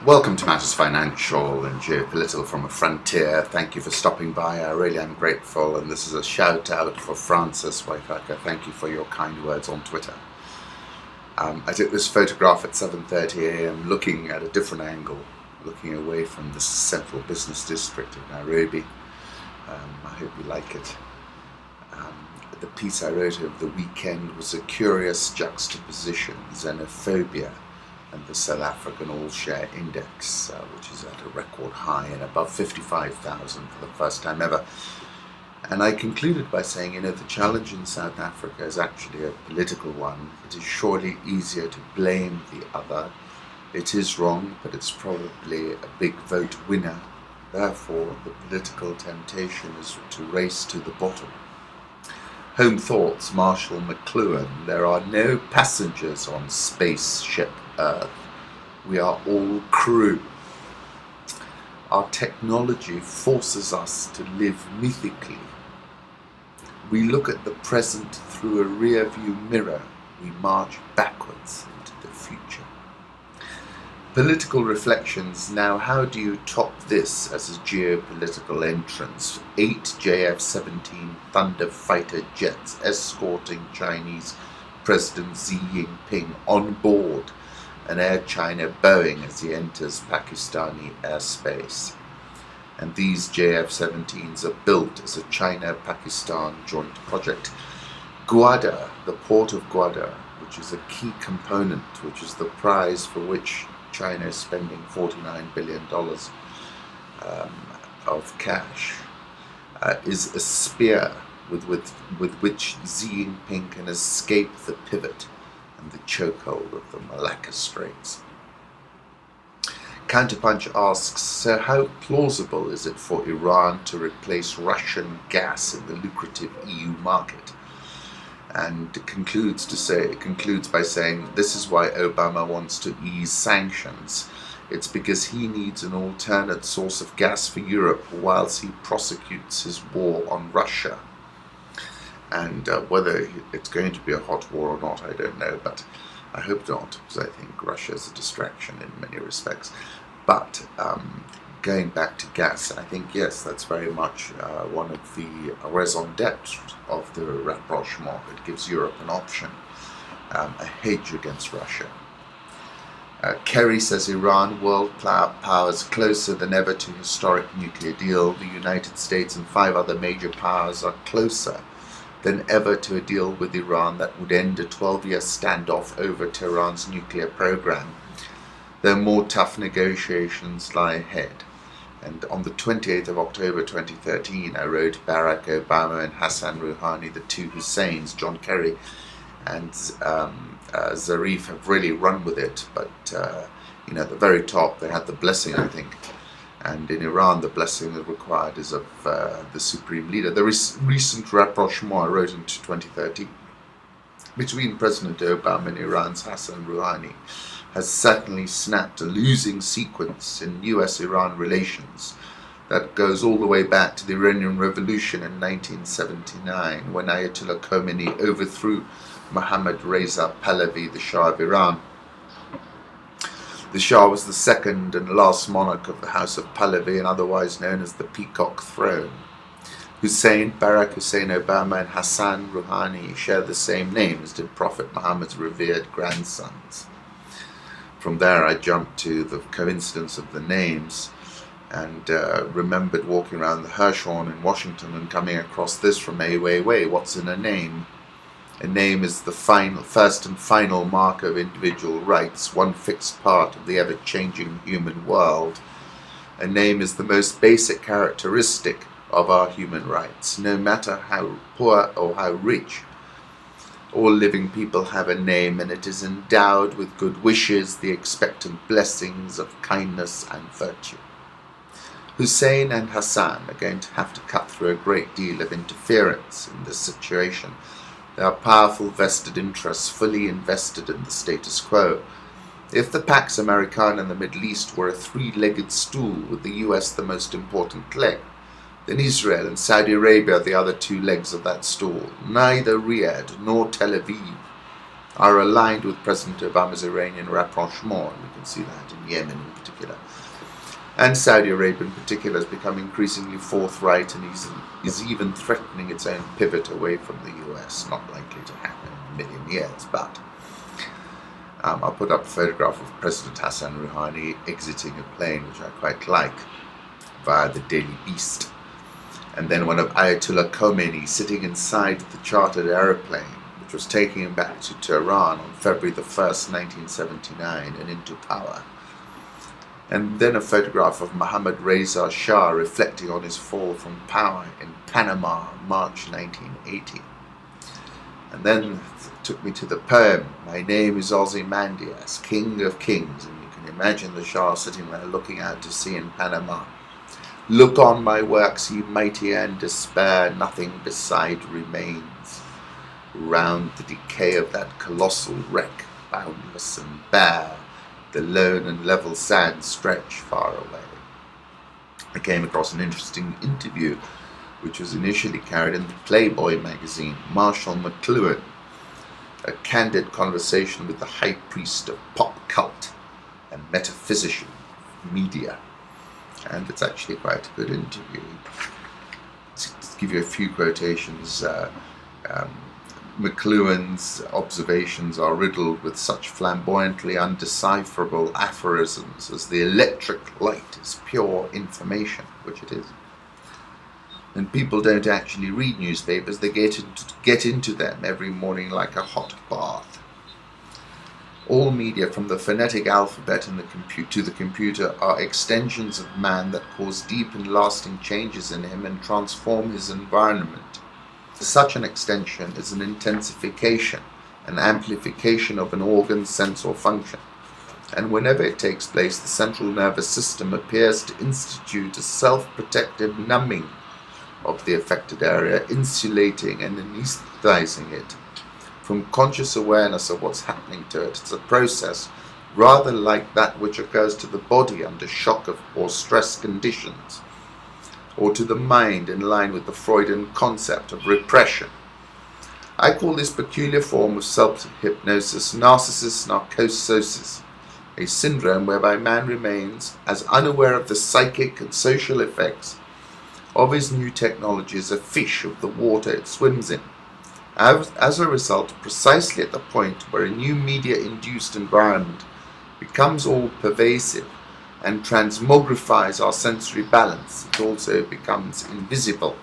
Welcome to Matters Financial and Geopolitical from a Frontier. Thank you for stopping by. I really am grateful, and this is a shout out for Francis Waifaka. Thank you for your kind words on Twitter. I took this photograph at 7:30 a.m. looking at a different angle, looking away from the central business district of Nairobi. I hope you like it. The piece I wrote over the weekend was a curious juxtaposition, xenophobia and the South African All-Share Index, which is at a record high and above 55,000 for the first time ever. And I concluded by saying, the challenge in South Africa is actually a political one. It is surely easier to blame the other. It is wrong, but it's probably a big vote winner. Therefore, the political temptation is to race to the bottom. Home thoughts, Marshal McLuhan. There are no passengers on spaceship Earth. We are all crew. Our technology forces us to live mythically. We look at the present through a rear-view mirror. We march backwards into the future. Political reflections. Now, how do you top this as a geopolitical entrance? 8 JF-17 Thunder fighter jets escorting Chinese President Xi Jinping on board an Air China Boeing as he enters Pakistani airspace. And these JF-17s are built as a China-Pakistan joint project. Gwadar, the port of Gwadar, which is a key component, which is the prize for which China is spending $49 billion of cash, is a spear with which Xi Jinping can escape the pivot and the chokehold of the Malacca Straits. Counterpunch asks, so how plausible is it for Iran to replace Russian gas in the lucrative EU market? And concludes by saying, this is why Obama wants to ease sanctions. It's because he needs an alternate source of gas for Europe whilst he prosecutes his war on Russia. And whether it's going to be a hot war or not, I don't know, but I hope not, because I think Russia is a distraction in many respects. But going back to gas, I think, yes, that's very much one of the raison d'etre of the rapprochement. It gives Europe an option, a hedge against Russia. Kerry says Iran, world powers closer than ever to historic nuclear deal. The United States and 5 other major powers are closer than ever to a deal with Iran that would end a 12-year standoff over Tehran's nuclear program. Though more tough negotiations lie ahead. And on the 28th of October 2013, I wrote Barack Obama and Hassan Rouhani, the two Husseins, John Kerry and Zarif, have really run with it. But, at the very top, they had the blessing, I think. And in Iran, the blessing that required is of the supreme leader. The recent rapprochement I wrote in 2013 between President Obama and Iran's Hassan Rouhani has certainly snapped a losing sequence in US-Iran relations that goes all the way back to the Iranian Revolution in 1979, when Ayatollah Khomeini overthrew Mohammed Reza Pahlavi, the Shah of Iran. The Shah was the second and last monarch of the House of Pahlavi, and otherwise known as the Peacock Throne. Barack Hussein Obama and Hassan Rouhani share the same name, as did Prophet Muhammad's revered grandsons. From there, I jumped to the coincidence of the names and remembered walking around the Hirshhorn in Washington and coming across this from Ai Weiwei. What's in a name? A name is the first and final mark of individual rights, one fixed part of the ever-changing human world. A name is the most basic characteristic of our human rights, no matter how poor or how rich. All living people have a name, and it is endowed with good wishes, the expectant blessings of kindness and virtue. Hussein and Hassan are going to have to cut through a great deal of interference in this situation. There are powerful vested interests fully invested in the status quo. If the Pax Americana in the Middle East were a 3-legged stool with the US the most important leg, then Israel and Saudi Arabia are the other 2 legs of that stool. Neither Riyadh nor Tel Aviv are aligned with President Obama's Iranian rapprochement, and we can see that in Yemen in particular. particular. And Saudi Arabia in particular has become increasingly forthright and is even threatening its own pivot away from the US. Not likely to happen in a million years, but I'll put up a photograph of President Hassan Rouhani exiting a plane, which I quite like, via the Daily Beast. And then one of Ayatollah Khomeini sitting inside the chartered aeroplane, which was taking him back to Tehran on February the 1st, 1979, and into power. And then a photograph of Mohammed Reza Shah reflecting on his fall from power in Panama, March 1980. And then it took me to the poem, My Name is Ozymandias, King of Kings. And you can imagine the Shah sitting there looking out to sea in Panama. Look on my works, ye mighty, and despair, nothing beside remains. Round the decay of that colossal wreck, boundless and bare, the lone and level sands stretch far away. I came across an interesting interview which was initially carried in the Playboy magazine, Marshall McLuhan, a candid conversation with the high priest of pop cult and metaphysician media. And it's actually quite a good interview. To give you a few quotations, McLuhan's observations are riddled with such flamboyantly undecipherable aphorisms as the electric light is pure information, which it is. And people don't actually read newspapers, they get into them every morning like a hot bath. All media, from the phonetic alphabet and to the computer, are extensions of man that cause deep and lasting changes in him and transform his environment. Such an extension is an intensification, an amplification of an organ, sense, or function. And whenever it takes place, the central nervous system appears to institute a self-protective numbing of the affected area, insulating and anesthetizing it from conscious awareness of what's happening to it. It's a process rather like that which occurs to the body under shock or stress conditions, or to the mind in line with the Freudian concept of repression. I call this peculiar form of self-hypnosis narcissist narcosis, a syndrome whereby man remains as unaware of the psychic and social effects of his new technology as a fish of the water it swims in. As a result, precisely at the point where a new media-induced environment becomes all-pervasive and transmogrifies our sensory balance, it also becomes invisible.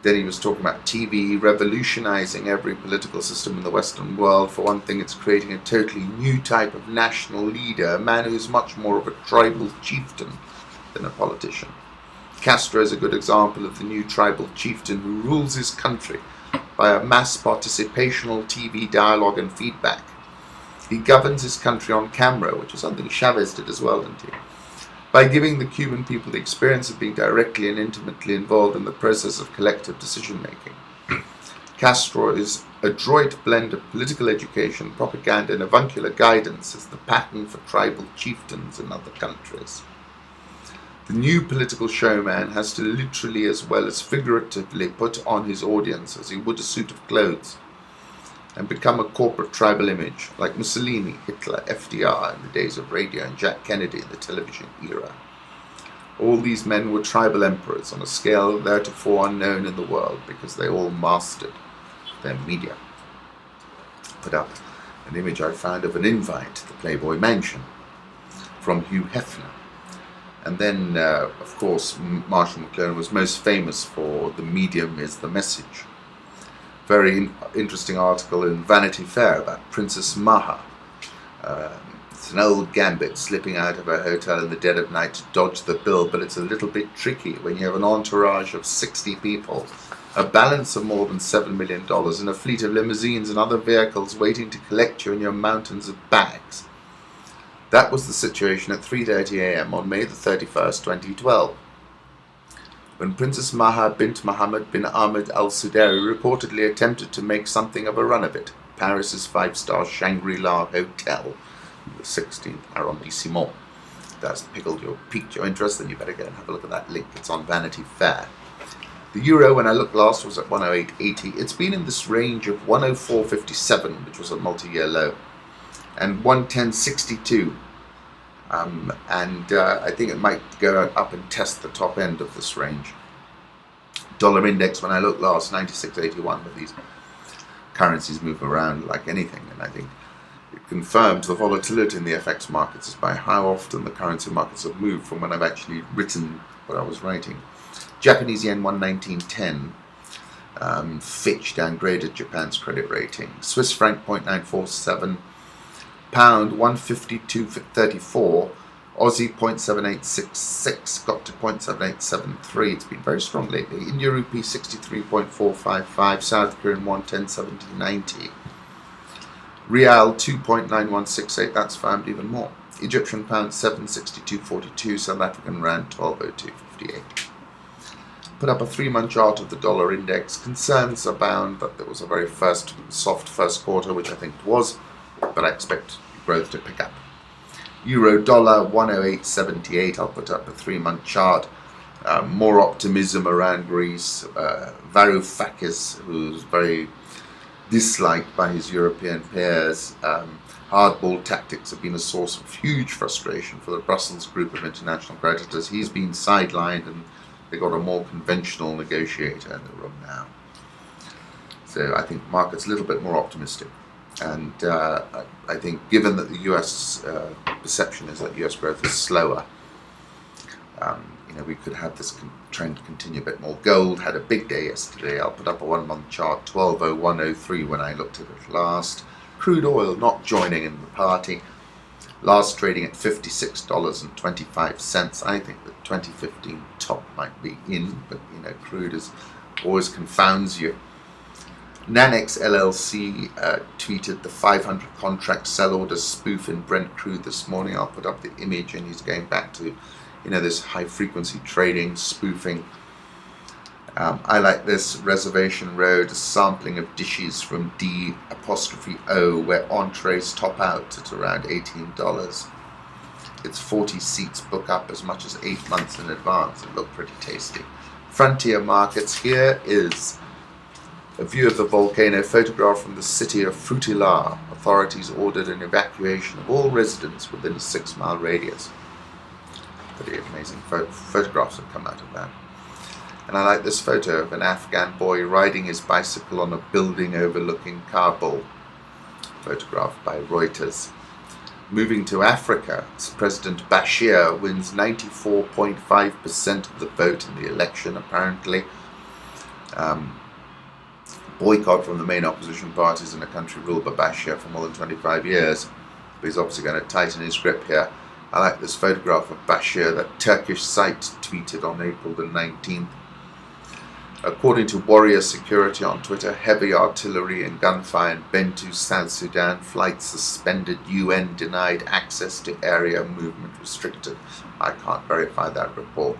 Then he was talking about TV revolutionizing every political system in the Western world. For one thing, it's creating a totally new type of national leader, a man who is much more of a tribal chieftain than a politician. Castro is a good example of the new tribal chieftain who rules his country by a mass participational TV dialogue and feedback. He governs his country on camera, which is something Chavez did as well, didn't he? By giving the Cuban people the experience of being directly and intimately involved in the process of collective decision-making. Castro is a adroit blend of political education, propaganda, and avuncular guidance as the pattern for tribal chieftains in other countries. The new political showman has to literally as well as figuratively put on his audience as he would a suit of clothes and become a corporate tribal image, like Mussolini, Hitler, FDR in the days of radio, and Jack Kennedy in the television era. All these men were tribal emperors on a scale theretofore unknown in the world because they all mastered their media. Put up an image I found of an invite to the Playboy Mansion from Hugh Hefner. And then, of course, Marshall McLuhan was most famous for The Medium is the Message. Very interesting article in Vanity Fair about Princess Maha. It's an old gambit, slipping out of her hotel in the dead of night to dodge the bill, but it's a little bit tricky when you have an entourage of 60 people, a balance of more than $7 million, and a fleet of limousines and other vehicles waiting to collect you in your mountains of bags. That was the situation at 3:30 a.m. on May the 31st, 2012, when Princess Maha bint Mohammed bin Ahmed al-Sudari reportedly attempted to make something of a run of it. Paris's 5-star Shangri-La Hotel, the 16th arrondissement. If that's piqued your interest, then you better go and have a look at that link. It's on Vanity Fair. The euro, when I looked last, was at 108.80. It's been in this range of 104.57, which was a multi-year low, and 110.62. I think it might go up and test the top end of this range. Dollar index, when I looked last, 96.81, but these currencies move around like anything, and I think it confirms the volatility in the FX markets is by how often the currency markets have moved from when I've actually written what I was writing. Japanese yen 119.10. Fitch downgraded Japan's credit rating. Swiss franc 0.947. Pound 152.34. Aussie 0.7866 got to 0.7873. It's been very strong lately. India rupee 63.455. South Korean 110.7090. Rial 2.9168. That's firmed even more. Egyptian pound 762.42. South African rand 1202.58. Put up a 3-month chart of the dollar index. Concerns abound that there was a very soft first quarter, which I think it was, but I expect growth to pick up. Euro dollar 108.78. I'll put up a 3-month chart. More optimism around Greece. Varoufakis, who's very disliked by his European peers. Hardball tactics have been a source of huge frustration for the Brussels group of international creditors. He's been sidelined, and they got a more conventional negotiator in the room now. So I think the market's a little bit more optimistic. And I think given that the US perception is that US growth is slower, we could have this trend continue a bit more. Gold had a big day yesterday. I'll put up a 1-month chart, 120103 when I looked at it last. Crude oil not joining in the party. Last trading at $56.25. I think the 2015 top might be in, but crude always confounds you. Nanex LLC tweeted the 500 contract sell order spoof in Brent crude this morning. I'll put up the image, and he's going back to this high frequency trading, spoofing. I like this. Reservation Road, a sampling of dishes from D'0, where entrees top out at around $18. It's 40 seats, book up as much as 8 months in advance. It looked pretty tasty. Frontier markets. Here is a view of the volcano, photographed from the city of Frutillar. Authorities ordered an evacuation of all residents within a 6-mile radius. Pretty amazing photographs have come out of that. And I like this photo of an Afghan boy riding his bicycle on a building overlooking Kabul, photographed by Reuters. Moving to Africa, President Bashir wins 94.5% of the vote in the election, apparently. Boycott from the main opposition parties in the country ruled by Bashir for more than 25 years. But he's obviously going to tighten his grip here. I like this photograph of Bashir that Turkish site tweeted on April the 19th. According to Warrior Security on Twitter, heavy artillery and gunfire in Bentiu, South Sudan. Flights suspended. UN denied access to area. Movement restricted. I can't verify that report.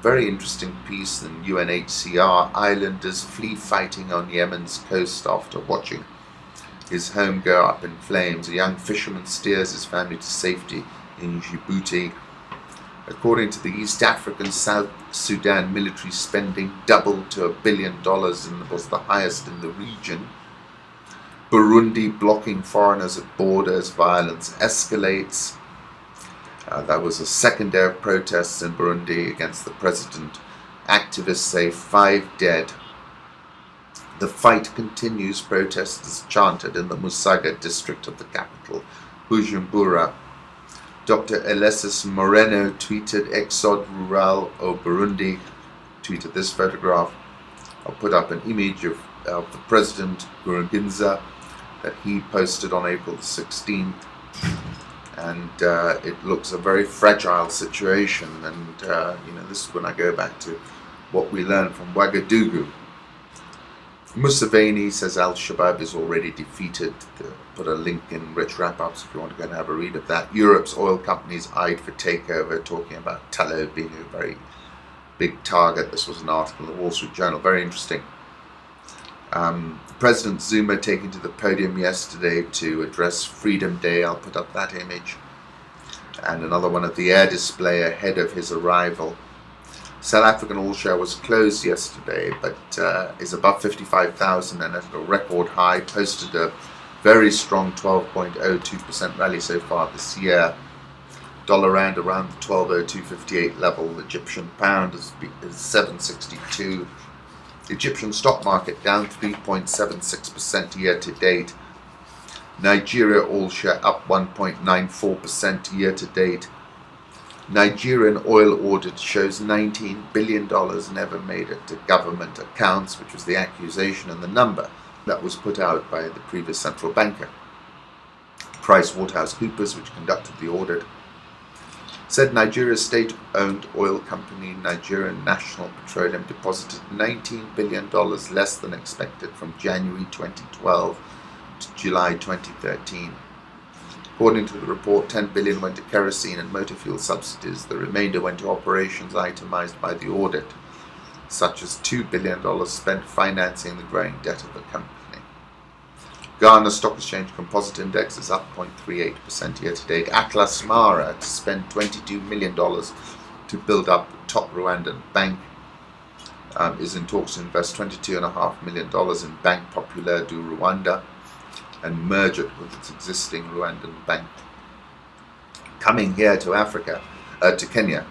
Very interesting piece in UNHCR. Islanders flee fighting on Yemen's coast after watching his home go up in flames. A young fisherman steers his family to safety in Djibouti. According to the East African South Sudan, military spending doubled to $1 billion and was the highest in the region. Burundi blocking foreigners at borders. Violence escalates. That was a second day of protests in Burundi against the president. Activists say 5 dead. The fight continues, protesters chanted in the Musaga district of the capital, Bujumbura. Dr. Alessis Moreno tweeted Exode Rural au Burundi, tweeted this photograph. I'll put up an image of the president, Nkurunziza, that he posted on April the 16th. And it looks a very fragile situation. And, this is when I go back to what we learned from Ouagadougou. Museveni says Al-Shabaab is already defeated. Put a link in Rich Wrap-Ups if you want to go and have a read of that. Europe's oil companies eyed for takeover, talking about Tullow being a very big target. This was an article in the Wall Street Journal. Very interesting. President Zuma taking to the podium yesterday to address Freedom Day. I'll put up that image. And another one of the air display ahead of his arrival. South African oil share was closed yesterday, but is above 55,000 and at a record high. Posted a Very strong 12.02% rally so far this year. Dollar rand around the 12.0258 level. Egyptian pound is 762. Egyptian stock market down 3.76% year to date. Nigeria all share up 1.94% year to date. Nigerian oil audit shows $19 billion never made it to government accounts, which was the accusation and the number that was put out by the previous central banker. PricewaterhouseCoopers, which conducted the audit, said Nigeria's state-owned oil company, Nigerian National Petroleum, deposited $19 billion less than expected from January 2012 to July 2013. According to the report, $10 billion went to kerosene and motor fuel subsidies. The remainder went to operations itemized by the audit, such as $2 billion spent financing the growing debt of the company. Ghana Stock Exchange Composite Index is up 0.38% year to date. Atlas Mara to spend $22 million to build up the top Rwandan bank, is in talks to invest $22.5 million in Bank Populaire du Rwanda and merge it with its existing Rwandan bank. Coming here to Africa, to Kenya,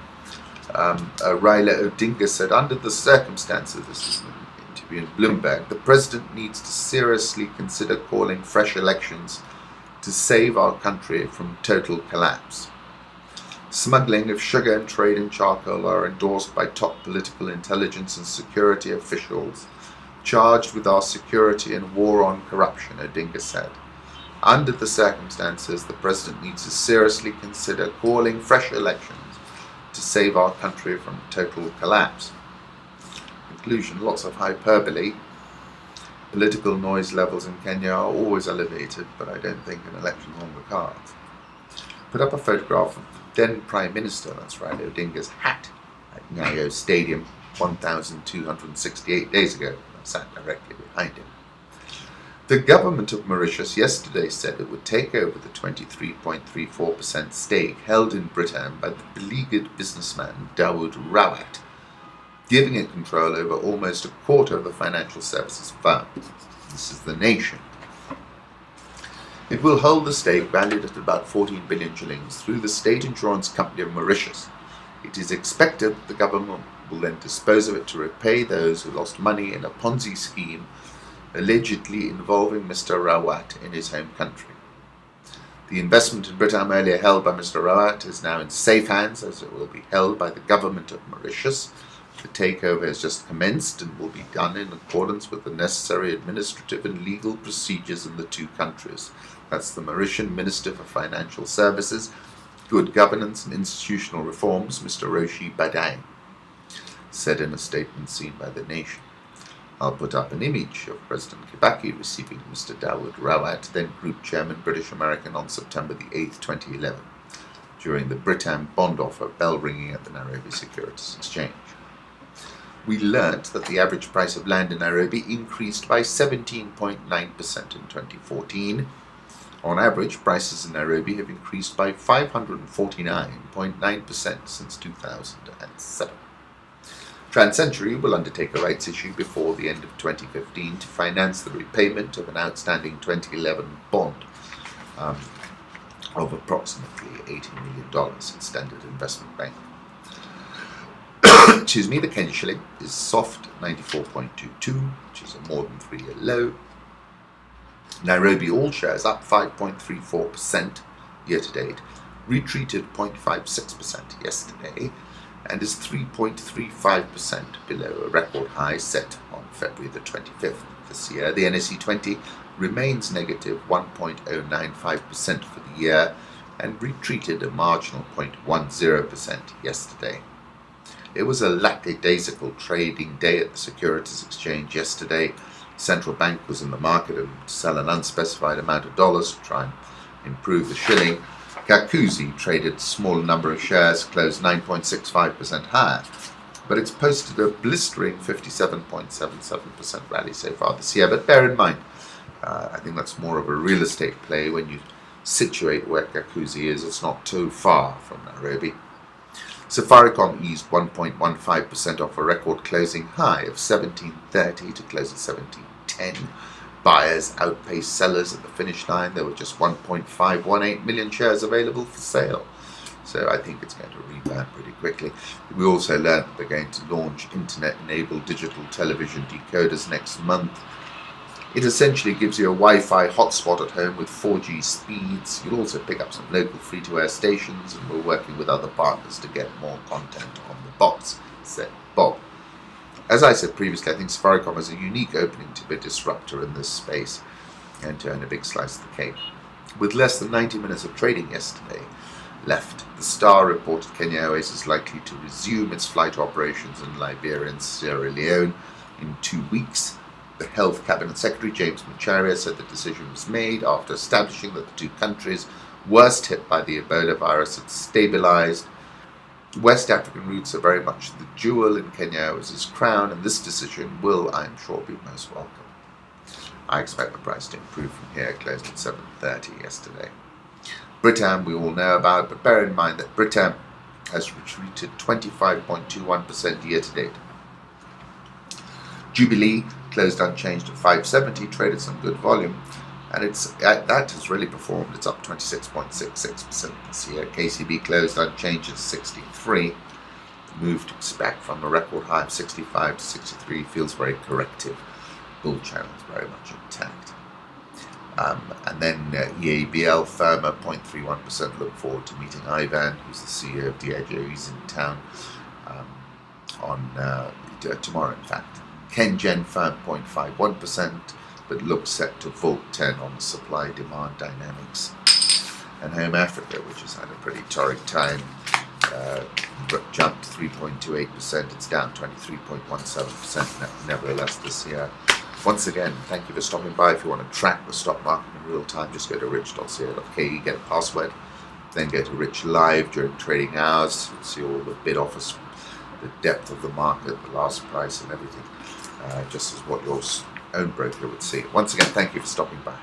Raila Odinga said, under the circumstances, this is an interview in Bloomberg, the president needs to seriously consider calling fresh elections to save our country from total collapse. Smuggling of sugar and trade in charcoal are endorsed by top political intelligence and security officials charged with our security and war on corruption, Odinga said. Under the circumstances, the president needs to seriously consider calling fresh elections to save our country from total collapse. Conclusion, lots of hyperbole. Political noise levels in Kenya are always elevated, but I don't think an election is on the cards. Put up a photograph of the then Prime Minister, that's right, Odinga's hat, at Nyayo Stadium 1,268 days ago. I sat directly behind him. The government of Mauritius yesterday said it would take over the 23.34% stake held in Britain by the beleaguered businessman Dawood Rawat, giving it control over almost a quarter of the financial services firm. This is The Nation. It will hold the stake, valued at about 14 billion shillings, through the state insurance company of Mauritius. It is expected that the government will then dispose of it to repay those who lost money in a Ponzi scheme allegedly involving Mr. Rawat in his home country. The investment in Britain, earlier held by Mr. Rawat, is now in safe hands, as it will be held by the government of Mauritius. The takeover has just commenced and will be done in accordance with the necessary administrative and legal procedures in the two countries. That's the Mauritian Minister for Financial Services, Good Governance and Institutional Reforms, Mr. Roshi Badai, said in a statement seen by The Nation. I'll put up an image of President Kibaki receiving Mr. Dawood Rawat, then Group Chairman, British American, on September the 8th, 2011, during the Britam bond offer bell ringing at the Nairobi Securities Exchange. We learnt that the average price of land in Nairobi increased by 17.9% in 2014. On average, prices in Nairobi have increased by 549.9% since 2007. TransCentury will undertake a rights issue before the end of 2015 to finance the repayment of an outstanding 2011 bond of approximately $80 million in Standard Investment Bank. Excuse me, the Kenya shilling is soft at 94.22, which is a more than 3-year low. Nairobi all shares up 5.34% year to date, retreated 0.56% yesterday, and is 3.35% below a record high set on February the 25th this year. The NSE 20 remains negative 1.095% for the year and retreated a marginal 0.10% yesterday. It was a lackadaisical trading day at the Securities Exchange yesterday. The central bank was in the market to sell an unspecified amount of dollars to try and improve the shilling. Kakuzi traded a small number of shares, closed 9.65% higher, but it's posted a blistering 57.77% rally so far this year. But bear in mind, I think that's more of a real estate play when you situate where Kakuzi is. It's not too far from Nairobi. Safaricom eased 1.15% off a record closing high of 17.30 to close at 17.10. Buyers outpaced sellers at the finish line. There were just 1.518 million shares available for sale. So I think it's going to rebound pretty quickly. We also learned that they're going to launch internet-enabled digital television decoders next month. It essentially gives you a Wi-Fi hotspot at home with 4G speeds. You'll also pick up some local free-to-air stations, and we're working with other partners to get more content on the box, said Bob. As I said previously, I think Safaricom has a unique opening to be a disruptor in this space and to earn a big slice of the cake. With less than 90 minutes of trading yesterday left, the Star reported Kenya Airways is likely to resume its flight operations in Liberia and Sierra Leone in 2 weeks. The Health Cabinet Secretary, James Macharia, said the decision was made after establishing that the two countries worst hit by the Ebola virus had stabilized. West African routes are very much the jewel in Kenya Airways' crown, and this decision will, I'm sure, be most welcome. I expect the price to improve from here. It closed at 7.30 yesterday. Britam we all know about, but bear in mind that Britam has retreated 25.21% year to date. Jubilee closed unchanged at 570, traded some good volume, and that has really performed. It's up 26.66% this year. KCB closed unchanged at 63. The move back from a record high of 65 to 63 feels very corrective. Bull channel is very much intact. And then EABL firmer 0.31%. Look forward to meeting Ivan, who's the CEO of Diageo. He's in town tomorrow, in fact. KenGen firm 0.51%, but looks set to vault 10 on the supply-demand dynamics. And Home Africa, which has had a pretty torrid time, jumped 3.28%. It's down 23.17% nevertheless this year. Once again, thank you for stopping by. If you want to track the stock market in real time, just go to rich.co.ke, get a password, then go to Rich Live during trading hours. You'll see all the bid offers, the depth of the market, the last price and everything, just as what your own broker would see. Once again, thank you for stopping by.